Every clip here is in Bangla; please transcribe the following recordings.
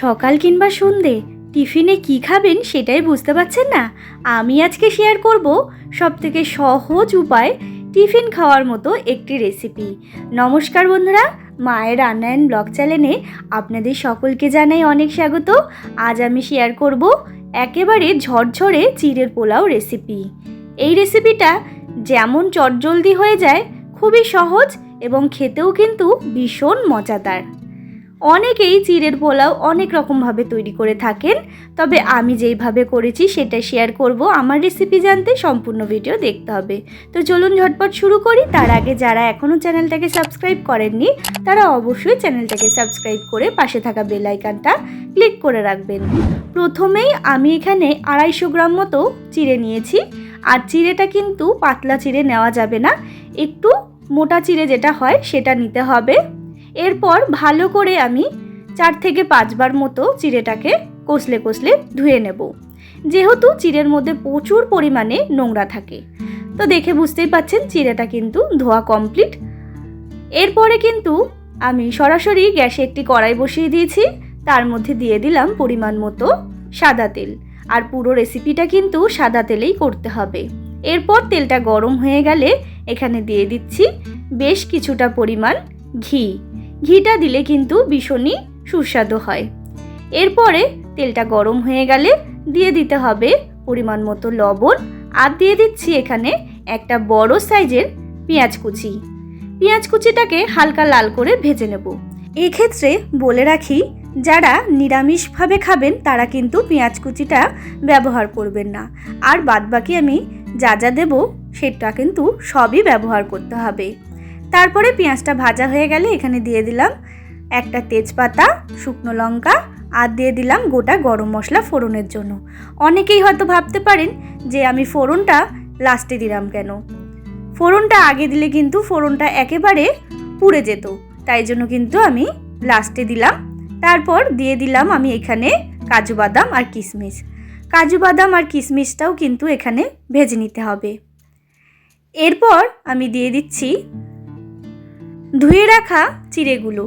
সকাল কিংবা সন্ধে টিফিনে কি খাবেন সেটাই বুঝতে পারছেন না। আমি আজকে শেয়ার করব সবথেকে সহজ উপায় টিফিন খাওয়ার মতো একটি রেসিপি। নমস্কার বন্ধুরা, মায়ের রান্না অ্যান্ড ব্লগ চ্যানেলে আপনাদের সকলকে জানাই অনেক স্বাগত। আজ আমি শেয়ার করব একেবারে ঝরঝরে চিড়ের পোলাও রেসিপি। এই রেসিপিটা যেমন চটজলদি হয়ে যায়, খুবই সহজ এবং খেতেও কিন্তু ভীষণ মজাদার। অনেকেই চিড়ের পোলাও অনেক রকমভাবে তৈরি করে থাকেন, তবে আমি যেইভাবে করেছি সেটা শেয়ার করব। আমার রেসিপি জানতে সম্পূর্ণ ভিডিও দেখতে হবে। তো চলুন ঝটপট শুরু করি। তার আগে যারা এখনও চ্যানেলটাকে সাবস্ক্রাইব করেননি তারা অবশ্যই চ্যানেলটাকে সাবস্ক্রাইব করে পাশে থাকা বেল আইকনটা ক্লিক করে রাখবেন। প্রথমেই আমি এখানে 250 গ্রাম মতো চিড়ে নিয়েছি। আর চিড়েটা কিন্তু পাতলা চিড়ে নেওয়া যাবে না, একটু মোটা চিড়ে যেটা হয় সেটা নিতে হবে। এরপর ভালো করে আমি 4 থেকে 5 বার মতো চিড়েটাকে কষলে কষলে ধুয়ে নেব, যেহেতু চিড়ের মধ্যে প্রচুর পরিমাণে নোংরা থাকে। তো দেখে বুঝতেই পাচ্ছেন চিড়েটা কিন্তু ধোয়া কমপ্লিট। এরপরে কিন্তু আমি সরাসরি গ্যাসে একটি কড়াই বসিয়ে দিয়েছি, তার মধ্যে দিয়ে দিলাম পরিমাণ মতো সাদা তেল। আর পুরো রেসিপিটা কিন্তু সাদা তেলেই করতে হবে। এরপর তেলটা গরম হয়ে গেলে এখানে দিয়ে দিচ্ছি বেশ কিছুটা পরিমাণ ঘি। ঘিটা দিলে কিন্তু ভীষণই সুস্বাদু হয়। এরপরে তেলটা গরম হয়ে গেলে দিয়ে দিতে হবে পরিমাণ মতো লবণ, আর দিয়ে দিচ্ছি এখানে একটা বড় সাইজের পেঁয়াজ কুচি। পেঁয়াজ কুচিটাকে হালকা লাল করে ভেজে নেব। এক্ষেত্রে বলে রাখি, যারা নিরামিষভাবে খাবেন তারা কিন্তু পেঁয়াজ কুচিটা ব্যবহার করবেন না। আর বাদবাকি আমি যা যা দেবো সেটা কিন্তু সবই ব্যবহার করতে হবে। তারপরে পেঁয়াজটা ভাজা হয়ে গেলে এখানে দিয়ে দিলাম একটা তেজপাতা, শুকনো লঙ্কা, আর দিয়ে দিলাম গোটা গরম মশলা ফোড়নের জন্য। অনেকেই হয়তো ভাবতে পারেন যে আমি ফোড়নটা লাস্টে দিলাম কেন। ফোড়নটা আগে দিলে কিন্তু ফোড়নটা একেবারে পুড়ে যেত, তাই জন্য কিন্তু আমি লাস্টে দিলাম। তারপর দিয়ে দিলাম আমি এখানে কাজু বাদাম আর কিশমিশ। কাজু বাদাম আর কিশমিশটাও কিন্তু এখানে ভেজে নিতে হবে। এরপর আমি দিয়ে দিচ্ছি ধুয়ে রাখা চিড়েগুলো।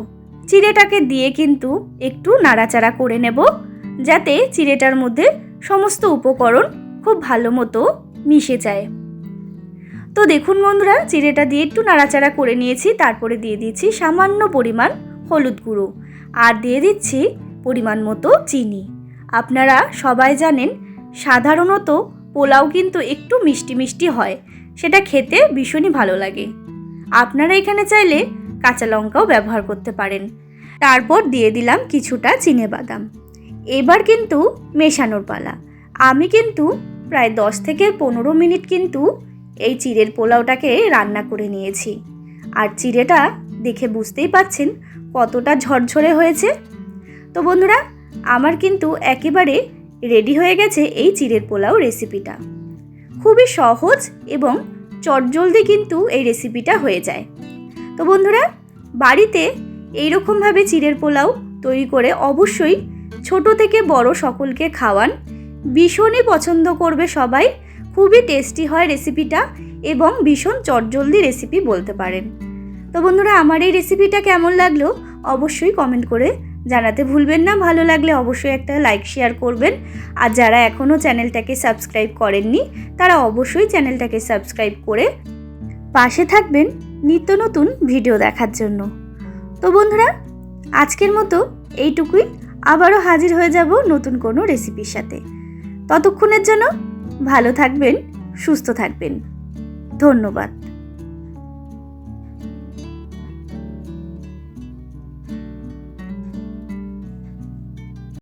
চিড়েটাকে দিয়ে কিন্তু একটু নাড়াচাড়া করে নেব, যাতে চিড়েটার মধ্যে সমস্ত উপকরণ খুব ভালো মতো মিশে যায়। তো দেখুন বন্ধুরা, চিড়েটা দিয়ে একটু নাড়াচাড়া করে নিয়েছি। তারপরে দিয়ে দিচ্ছি সামান্য পরিমাণ হলুদ গুঁড়ো, আর দিয়ে দিচ্ছি পরিমাণ মতো চিনি। আপনারা সবাই জানেন সাধারণত পোলাও কিন্তু একটু মিষ্টি মিষ্টি হয়, সেটা খেতে ভীষণই ভালো লাগে। আপনারা এখানে চাইলে কাঁচা লঙ্কাও ব্যবহার করতে পারেন। তারপর দিয়ে দিলাম কিছুটা চিনেবাদাম। এবার কিন্তু মেশানোর পালা। আমি কিন্তু প্রায় 10 থেকে 15 মিনিট কিন্তু এই চিড়ের পোলাওটাকে রান্না করে নিয়েছি। আর চিড়েটা দেখে বুঝতেই পাচ্ছেন কতটা ঝরঝরে হয়েছে। তো বন্ধুরা, আমার কিন্তু একেবারে রেডি হয়ে গেছে এই চিড়ের পোলাও রেসিপিটা। খুবই সহজ এবং চটজলদি কিন্তু এই রেসিপিটা হয়ে যায়। তো বন্ধুরা, বাড়িতে এইরকমভাবে চিড়ের পোলাও তৈরি করে অবশ্যই ছোট থেকে বড় সকলকে খাওয়ান। ভীষণই পছন্দ করবে সবাই। খুবই টেস্টি হয় রেসিপিটা এবং ভীষণ চটজলদি রেসিপি বলতে পারেন। তো বন্ধুরা, আমার এই রেসিপিটা কেমন লাগলো অবশ্যই কমেন্ট করে জানাতে ভুলবেন না। ভালো লাগলে অবশ্যই একটা লাইক শেয়ার করবেন। আর যারা এখনও চ্যানেলটাকে সাবস্ক্রাইব করেননি তারা অবশ্যই চ্যানেলটাকে সাবস্ক্রাইব করে পাশে থাকবেন নিত্য নতুন ভিডিও দেখার জন্য। তো বন্ধুরা, আজকের মতো এইটুকুই। আবারও হাজির হয়ে যাব নতুন কোনো রেসিপির সাথে। ততক্ষণের জন্য ভালো থাকবেন, সুস্থ থাকবেন। ধন্যবাদ।